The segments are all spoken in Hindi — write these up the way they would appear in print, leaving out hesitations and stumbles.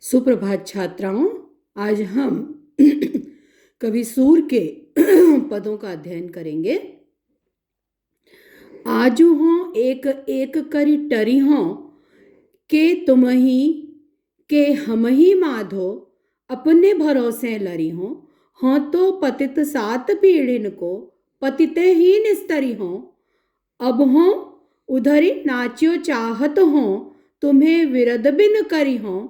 सुप्रभात छात्राओं। आज हम कवि सूर के पदों का अध्ययन करेंगे। आजू हों एक एक करी टरी हों के तुम ही के हम ही माधो अपने भरोसे लरी हों तो पतित सात पीड़िन को पतिते ही निस्तरी हों। अब हों उधरी नाच्यो चाहत हों तुम्हें विरद बिन करी हों।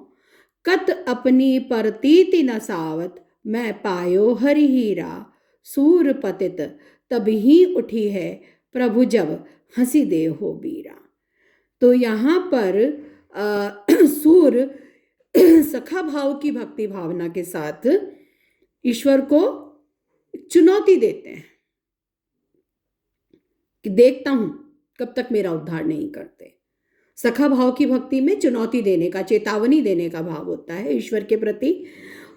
कत अपनी परतीति नसावत मैं पायो हरि हीरा। सूर पतित तब ही उठी है प्रभु जब हंसी दे हो बीरा। तो यहाँ पर सूर सखा भाव की भक्ति भावना के साथ ईश्वर को चुनौती देते हैं कि देखता हूं कब तक मेरा उद्धार नहीं करते। सखा भाव की भक्ति में चुनौती देने का, चेतावनी देने का भाव होता है ईश्वर के प्रति।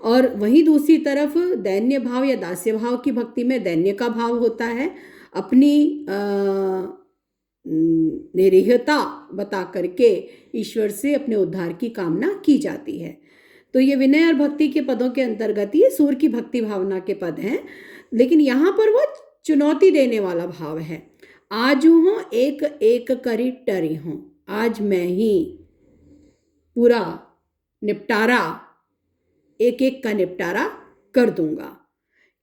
और वहीं दूसरी तरफ दैन्य भाव या दास्य भाव की भक्ति में दैन्य का भाव होता है। अपनी निरीहता बता करके ईश्वर से अपने उद्धार की कामना की जाती है। तो ये विनय और भक्ति के पदों के अंतर्गत ये सूर की भक्ति भावना के पद हैं, लेकिन यहाँ पर वो चुनौती देने वाला भाव है। आजू हों एक एक करी टरी हों, आज मैं ही पूरा निपटारा, एक एक का निपटारा कर दूंगा।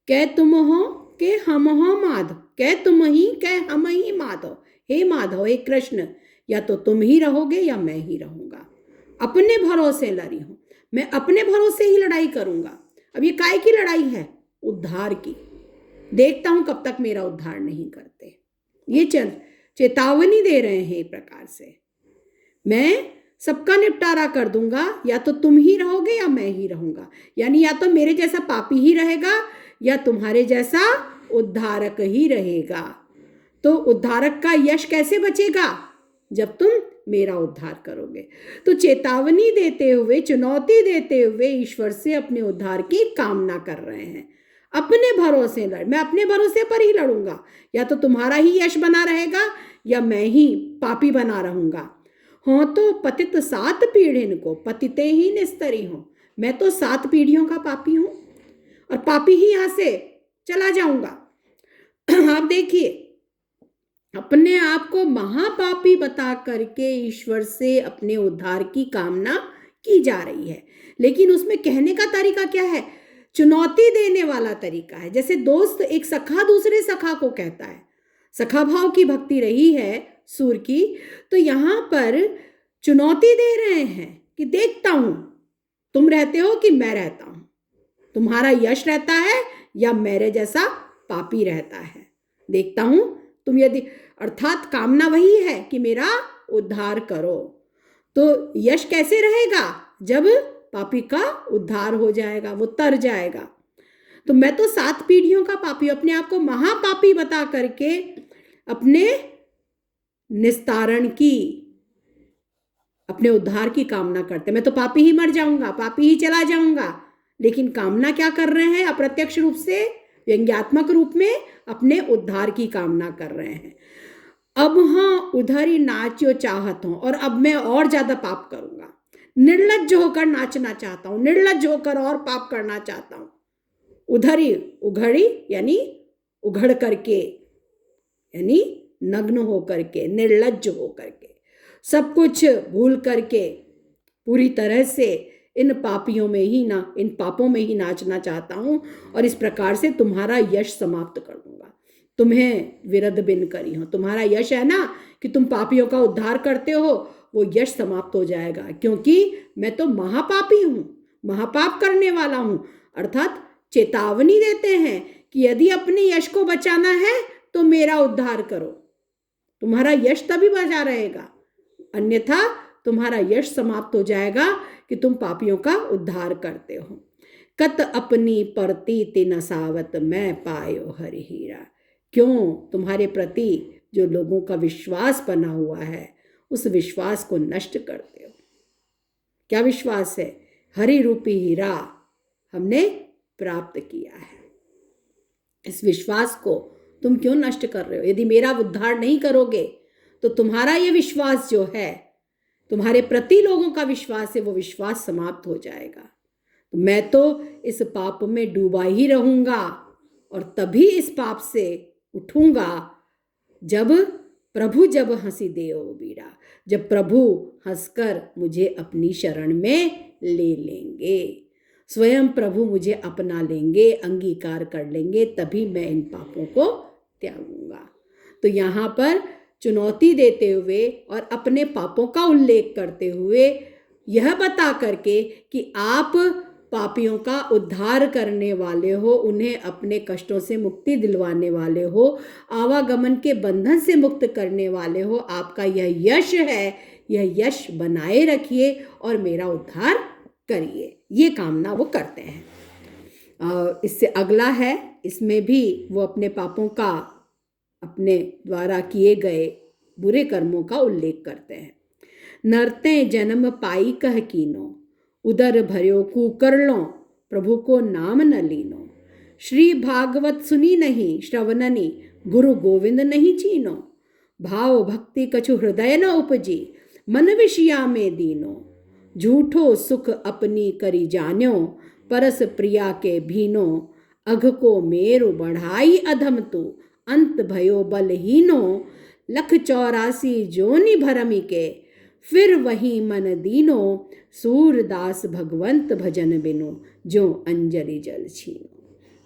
कै तुम हो के हम हो माधव, कै तुम ही कै हम ही माधव। हे माधव, हे कृष्ण, या तो तुम ही रहोगे या मैं ही रहूंगा। अपने भरोसे लड़ी हूं, मैं अपने भरोसे ही लड़ाई करूंगा। अब ये काय की लड़ाई है? उद्धार की। देखता हूं कब तक मेरा उद्धार नहीं करते। ये चेतावनी दे रहे हैं एक प्रकार से। मैं सबका निपटारा कर दूंगा, या तो तुम ही रहोगे या मैं ही रहूंगा। यानी या तो मेरे जैसा पापी ही रहेगा या तुम्हारे जैसा उद्धारक ही रहेगा। तो उद्धारक का यश कैसे बचेगा? जब तुम मेरा उद्धार करोगे। तो चेतावनी देते हुए, चुनौती देते हुए ईश्वर से अपने उद्धार की कामना कर रहे हैं। अपने भरोसे लड़, मैं अपने भरोसे पर ही लड़ूंगा। या तो तुम्हारा ही यश बना रहेगा या मैं ही पापी बना रहूंगा। हो तो पतित सात पीढ़िन को पतिते ही निस्तरी हो, मैं तो 7 पीढ़ियों का पापी हूं और पापी ही यहां से चला जाऊंगा। आप देखिए, अपने आप को महापापी बता करके ईश्वर से अपने उद्धार की कामना की जा रही है। लेकिन उसमें कहने का तरीका क्या है? चुनौती देने वाला तरीका है। जैसे दोस्त एक सखा दूसरे सखा को कहता है, सखा भाव की भक्ति रही है सूर की। तो यहां पर चुनौती दे रहे हैं कि देखता हूं तुम रहते हो कि मैं रहता हूं, तुम्हारा यश रहता है या मेरे जैसा पापी रहता है। देखता हूं तुम यदि, अर्थात कामना वही है कि मेरा उद्धार करो। तो यश कैसे रहेगा? जब पापी का उद्धार हो जाएगा, वो तर जाएगा। तो मैं तो 7 पीढ़ियों का पापी, अपने आप को महापापी बता करके अपने निस्तारण की, अपने उद्धार की कामना करते। मैं तो पापी ही मर जाऊंगा, पापी ही चला जाऊंगा। लेकिन कामना क्या कर रहे हैं? अप्रत्यक्ष रूप से, व्यंग्यात्मक रूप में अपने उद्धार की कामना कर रहे हैं। अब हाँ उधर ही नाच्यो चाहत हूं, और अब मैं और ज्यादा पाप करूंगा। निर्लज्ज होकर नाचना चाहता हूं, निर्लज्ज होकर और पाप करना चाहता हूं। उधरी, उघड़ी यानी उघड़ करके, यानी नग्न हो करके, निर्लज्ज हो करके, सब कुछ भूल करके पूरी तरह से इन पापियों में ही ना, इन पापों में ही नाचना चाहता हूं। और इस प्रकार से तुम्हारा यश समाप्त कर दूंगा। तुम्हें विरद बिन करी हो, तुम्हारा यश है ना कि तुम पापियों का उद्धार करते हो, वो यश समाप्त हो जाएगा। क्योंकि मैं तो महापापी हूं, महापाप करने वाला हूं। अर्थात चेतावनी देते हैं कि यदि अपने यश को बचाना है तो मेरा उद्धार करो, तुम्हारा यश तभी बचा रहेगा, अन्यथा तुम्हारा यश समाप्त हो जाएगा कि तुम पापियों का उद्धार करते हो। कत अपनी परतीति नसावत मैं पायो हरि हीरा। क्यों? तुम्हारे प्रति जो लोगों का विश्वास बना हुआ है, उस विश्वास को नष्ट करते हो। क्या विश्वास है? हरि रूपी हीरा हमने प्राप्त किया है। इस विश्वास को तुम क्यों नष्ट कर रहे हो? यदि मेरा उद्धार नहीं करोगे तो तुम्हारा ये विश्वास जो है तुम्हारे प्रति लोगों का विश्वास है वो विश्वास समाप्त हो जाएगा। तो मैं तो इस पाप में डूबा ही रहूंगा और तभी इस पाप से उठूंगा जब प्रभु जब हंसी दे ओ बीड़ा, जब प्रभु हंसकर मुझे अपनी शरण में ले लेंगे, स्वयं प्रभु मुझे अपना लेंगे, अंगीकार कर लेंगे, तभी मैं इन पापों को त्यागूंगा। तो यहाँ पर चुनौती देते हुए और अपने पापों का उल्लेख करते हुए यह बता करके कि आप पापियों का उद्धार करने वाले हो, उन्हें अपने कष्टों से मुक्ति दिलवाने वाले हो, आवागमन के बंधन से मुक्त करने वाले हो, आपका यह यश है, यह यश बनाए रखिए और मेरा उद्धार करिए, ये कामना वो करते हैं। इससे अगला है, इसमें भी वो अपने पापों का, अपने द्वारा किए गए बुरे कर्मों का उल्लेख करते हैं। नरते जन्म पाई कह कीनो, उदर भर्यो कुकरलो, प्रभु को नाम न लीनो, श्री भागवत सुनी नहीं, श्रवणनी गुरु गोविंद नहीं चीनो, भाव भक्ति कछु हृदय न उपजी, मन विषया में दीनो, झूठो सुख अपनी करी जान्यो, परस प्रिया के भीनो, अघ को मेरु बढ़ाई अधम तू, अंत भयो बलहीनो, लख 84 जोनि भरमी के, फिर वही मन दीनो, सूरदास भगवंत भजन बिनो, जो अंजलि जल छीनो।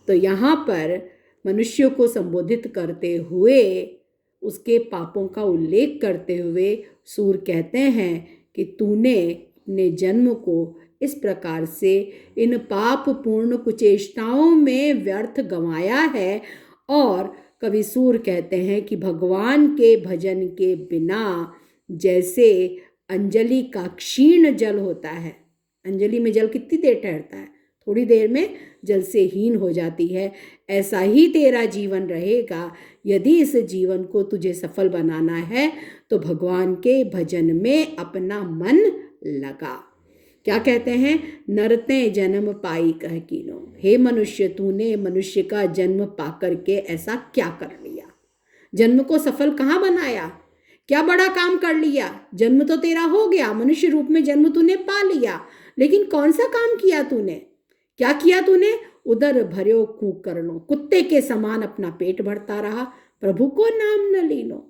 तो यहाँ पर मनुष्य को संबोधित करते हुए, उसके पापों का उल्लेख करते हुए सूर कहते हैं कि तूने अपने जन्म को इस प्रकार से इन पाप पूर्ण कुचेष्टाओं में व्यर्थ गंवाया है। और कवि सूर कहते हैं कि भगवान के भजन के बिना जैसे अंजलि का क्षीण जल होता है, अंजलि में जल कितनी देर ठहरता है, थोड़ी देर में जल से हीन हो जाती है, ऐसा ही तेरा जीवन रहेगा। यदि इस जीवन को तुझे सफल बनाना है तो भगवान के भजन में अपना मन लगा। क्या कहते हैं, नरते जन्म पाई कह कीनो, हे मनुष्य तूने मनुष्य का जन्म पाकर के ऐसा क्या कर लिया, जन्म को सफल कहाँ बनाया, क्या बड़ा काम कर लिया। जन्म तो तेरा हो गया, मनुष्य रूप में जन्म तूने पा लिया, लेकिन कौन सा काम किया तूने, क्या किया तूने, उदर भर्यो कुकर्णो, कुत्ते के समान अपना पेट भरता रहा, प्रभु को नाम न लीनो,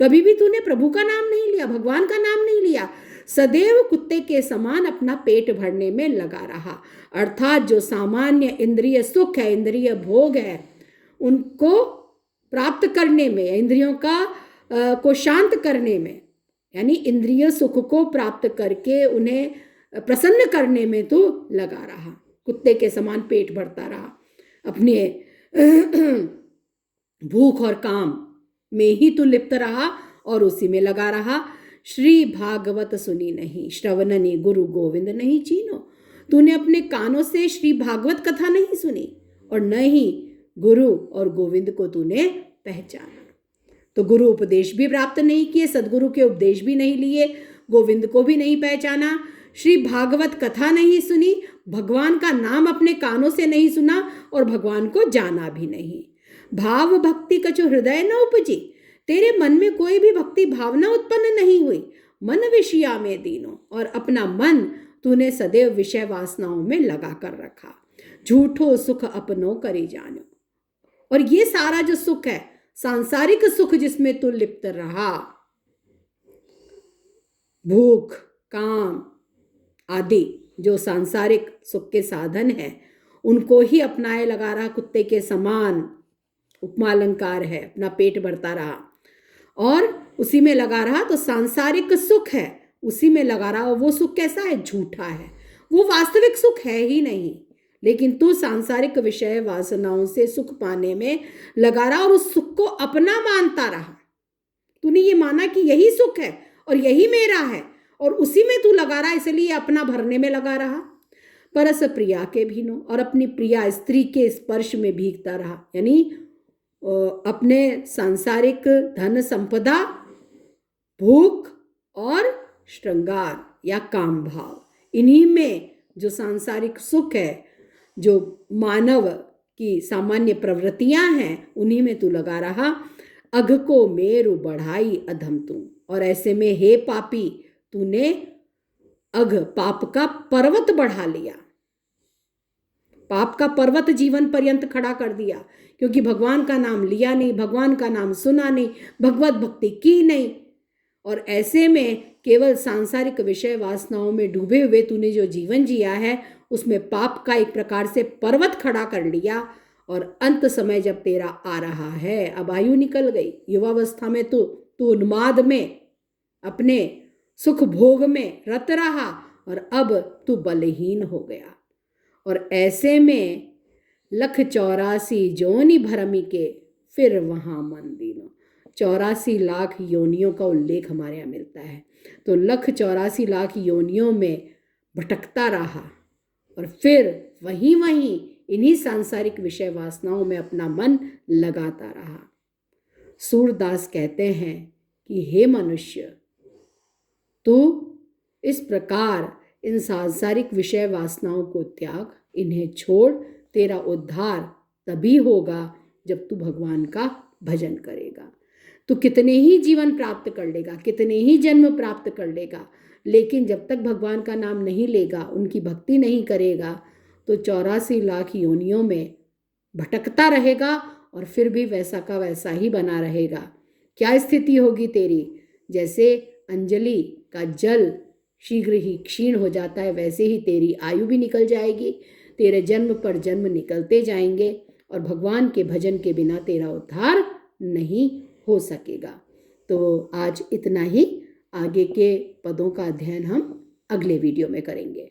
कभी भी तूने प्रभु का नाम नहीं लिया, भगवान का नाम नहीं लिया, सदैव कुत्ते के समान अपना पेट भरने में लगा रहा। अर्थात जो सामान्य इंद्रिय सुख है, इंद्रिय भोग है, उनको प्राप्त करने में, इंद्रियों को शांत करने में, यानी इंद्रिय सुख को प्राप्त करके उन्हें प्रसन्न करने में तो लगा रहा, कुत्ते के समान पेट भरता रहा, अपने भूख और काम में ही तो लिप्त रहा और उसी में लगा रहा। श्री भागवत सुनी नहीं, श्रवणनी गुरु गोविंद नहीं चीनो, तूने अपने कानों से श्री भागवत कथा नहीं सुनी और न ही गुरु और गोविंद को तूने पहचाना। तो गुरु उपदेश भी प्राप्त नहीं किए, सदगुरु के उपदेश भी नहीं लिए, गोविंद को भी नहीं पहचाना, श्री भागवत कथा नहीं सुनी, भगवान का नाम अपने कानों से नहीं सुना और भगवान को जाना भी नहीं। भाव भक्ति कछु हृदय न उपजी, तेरे मन में कोई भी भक्ति भावना उत्पन्न नहीं हुई, मन विषया में दीनो, और अपना मन तूने सदैव विषय वासनाओं में लगा कर रखा। झूठो सुख अपनो करी जानो, और ये सारा जो सुख है, सांसारिक सुख जिसमें तू लिप्त रहा, भूख काम आदि जो सांसारिक सुख के साधन है, उनको ही अपनाए लगा रहा, कुत्ते के समान उपमा अलंकार है, अपना पेट भरता रहा और उसी में लगा रहा। तो सांसारिक सुख है, उसी में लगा रहा, और वो सुख कैसा है, झूठा है, वो वास्तविक सुख है ही नहीं, लेकिन तू सांसारिक विषय वासनाओं से सुख पाने में लगा रहा और उस सुख को अपना मानता रहा। तूने ये माना कि यही सुख है और यही मेरा है और उसी में तू लगा रहा, इसलिए अपना भरने में लगा रहा। परस प्रिया के भीनो, और अपनी प्रिया स्त्री के स्पर्श में भीगता रहा, यानी अपने सांसारिक धन संपदा, भूख और श्रृंगार या काम भाव, इन्हीं में जो सांसारिक सुख है, जो मानव की सामान्य प्रवृत्तियां हैं, उन्हीं में तू लगा रहा। अघ को मेरु बढ़ाई अधम तू, और ऐसे में हे पापी तूने पाप का पर्वत बढ़ा लिया, पाप का पर्वत जीवन पर्यंत खड़ा कर दिया, क्योंकि भगवान का नाम लिया नहीं, भगवान का नाम सुना नहीं, भगवत भक्ति की नहीं। और ऐसे में केवल सांसारिक विषय वासनाओं में डूबे हुए तूने जो जीवन जिया है, उसमें पाप का एक प्रकार से पर्वत खड़ा कर लिया। और अंत समय जब तेरा आ रहा है, अब आयु निकल गई, युवावस्था में तू उन्माद में, अपने सुख भोग में रत रहा, और अब तू बलहीन हो गया। और ऐसे में 184 जोनि भरमी के फिर वहाँ मन दीनो। 84 लाख योनियों का उल्लेख हमारे यहाँ मिलता है। तो 184 लाख योनियों में भटकता रहा और फिर वहीं इन्हीं सांसारिक विषय वासनाओं में अपना मन लगाता रहा। सूरदास कहते हैं कि हे मनुष्य, तू इस प्रकार इन सांसारिक विषय वासनाओं को त्याग, इन्हें छोड़। तेरा उद्धार तभी होगा जब तू भगवान का भजन करेगा। तू कितने ही जीवन प्राप्त कर लेगा, कितने ही जन्म प्राप्त कर लेगा, लेकिन जब तक भगवान का नाम नहीं लेगा, उनकी भक्ति नहीं करेगा, तो 84 लाख योनियों में भटकता रहेगा और फिर भी वैसा का वैसा ही बना रहेगा। क्या स्थिति होगी तेरी? जैसे अंजलि का जल शीघ्र ही क्षीण हो जाता है, वैसे ही तेरी आयु भी निकल जाएगी, तेरे जन्म पर जन्म निकलते जाएंगे और भगवान के भजन के बिना तेरा उद्धार नहीं हो सकेगा। तो आज इतना ही, आगे के पदों का अध्ययन हम अगले वीडियो में करेंगे।